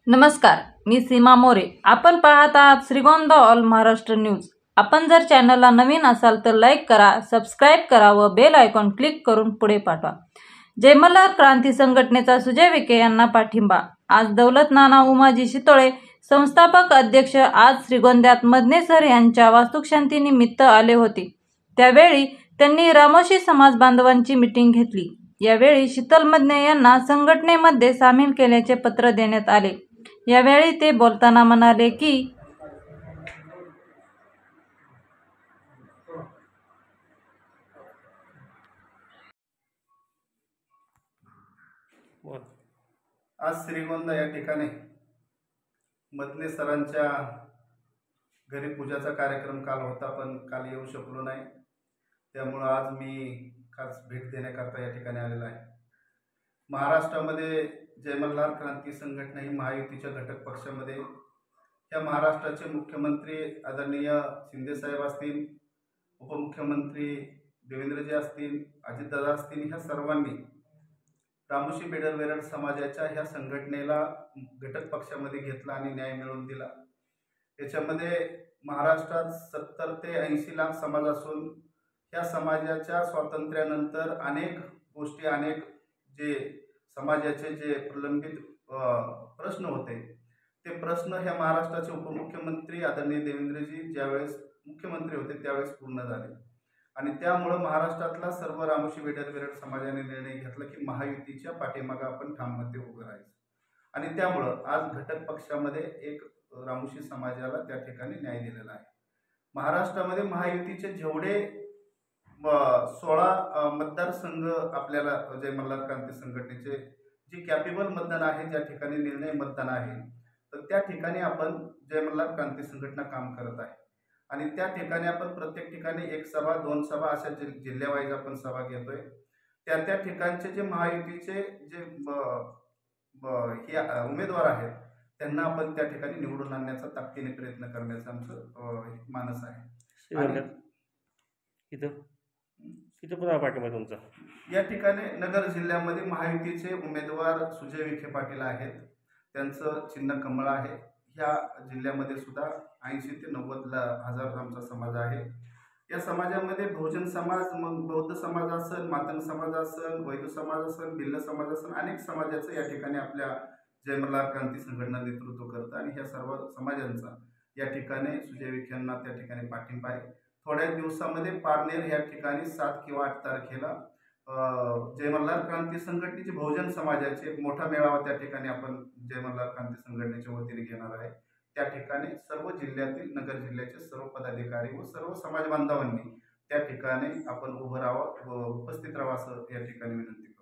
नमस्कार, मी सीमा मोरे. आपण पाहत आहात श्रीगोंदा ऑल महाराष्ट्र न्यूज. आपण जर चॅनलला नवीन असाल तर लाईक करा, सबस्क्राईब करा व बेल आयकॉन क्लिक करून पुढे पाठवा. जय मल्हार क्रांती संघटनेचा सुजय विखे यांना पाठिंबा. आज दौलत नाना उमाजी शितोळे संस्थापक अध्यक्ष आज श्रीगोंद्यात मदने सर यांच्या वास्तुशांतीनिमित्त आले होते. त्यावेळी त्यांनी रामोशी समाज बांधवांची मीटिंग घेतली. यावेळी शीतल मदने यांना संघटनेमध्ये सामील केल्याचे पत्र देण्यात आले. यावेळी ते बोलताना म्हणाले की आज श्रीगोंदा या ठिकाणी मदने सरांच्या घरी पूजाचा कार्यक्रम काल होता, पण काल येऊ शकलो नाही. त्यामुळे आज मी खास भेट देण्याकरता या ठिकाणी आलेला आहे. महाराष्ट्रामध्ये जय मल्हार क्रांती संघटना ही महायुतीच्या घटक पक्षामध्ये या महाराष्ट्राचे मुख्यमंत्री आदरणीय शिंदेसाहेब असतील, उपमुख्यमंत्री देवेंद्रजी असतील, अजितदादा असतील, ह्या सर्वांनी रामोशी बेडर समाजाच्या ह्या संघटनेला घटक पक्षामध्ये घेतला आणि न्याय मिळवून दिला. याच्यामध्ये महाराष्ट्रात 70 ते 80 लाख समाज असून ह्या समाजाच्या स्वातंत्र्यानंतर अनेक गोष्टी, अनेक जे समाजाचे जे प्रलंबित प्रश्न होते ते प्रश्न ह्या महाराष्ट्राचे उपमुख्यमंत्री आदरणीय देवेंद्रजी ज्यावेळेस मुख्यमंत्री होते त्यावेळेस पूर्ण झाले. आणि त्यामुळं महाराष्ट्रातला सर्व रामोशी बेडर समाजाने निर्णय घेतला की महायुतीच्या पाठीमागे आपण ठाममध्ये उभं राहायचं. आणि त्यामुळं आज घटक पक्षामध्ये एक रामोशी समाजाला त्या ठिकाणी न्याय दिलेला आहे. महाराष्ट्रामध्ये महायुतीचे जेवढे 16 मतदारसंघ आपल्याला जय मल्हार क्रांती संघटनेचे जे कॅपेबल मतदान आहे, ज्या ठिकाणी निर्णय मतदान आहे, तर त्या ठिकाणी आपण जय मल्हार क्रांती संघटना काम करत आहे. आणि त्या ठिकाणी आपण प्रत्येक ठिकाणी 1 सभा 2 सभा अशा जिल्ह्यावाईज आपण सभा घेतोय. त्या ठिकाणचे जे महायुतीचे जे उमेदवार आहेत त्यांना आपण त्या ठिकाणी निवडून आणण्याचा ताकदीने प्रयत्न करण्याचं आमचं मानस आहे. तुमचा या ठिकाणी नगर जिल्ह्यामध्ये महायुतीचे उमेदवार सुजय विखे पाटील आहेत. त्यांचं चिन्ह कमळ आहे. ह्या जिल्ह्यामध्ये सुद्धा 80 ते 90 हजार आमचा समाज आहे. या समाजामध्ये बहुजन समाज, मग बौद्ध समाज असेल, मातंग समाज असेल, वैद्य समाज असेल, भिल्ल समाज असेल, अनेक समाजाचं या ठिकाणी आपल्या जय मल्हार क्रांती संघटना नेतृत्व करतं. आणि ह्या सर्व समाजांचा या ठिकाणी सुजय विखे यांना त्या ठिकाणी पाठिंबा आहे. थोड्या दिवसामध्ये पारनेर या ठिकाणी 7 किंवा 8 तारखेला जय मल्हार क्रांती संघटनेचे बहुजन समाजाचे एक मोठा मेळावा त्या ठिकाणी आपण जय मल्हार क्रांती संघटनेच्या वतीने घेणार आहे. त्या ठिकाणी सर्व जिल्ह्यातील, नगर जिल्ह्याचे सर्व पदाधिकारी व सर्व समाज बांधवांनी त्या ठिकाणी आपण उभं राहावं व उपस्थित राहावं असं या ठिकाणी विनंती करतो.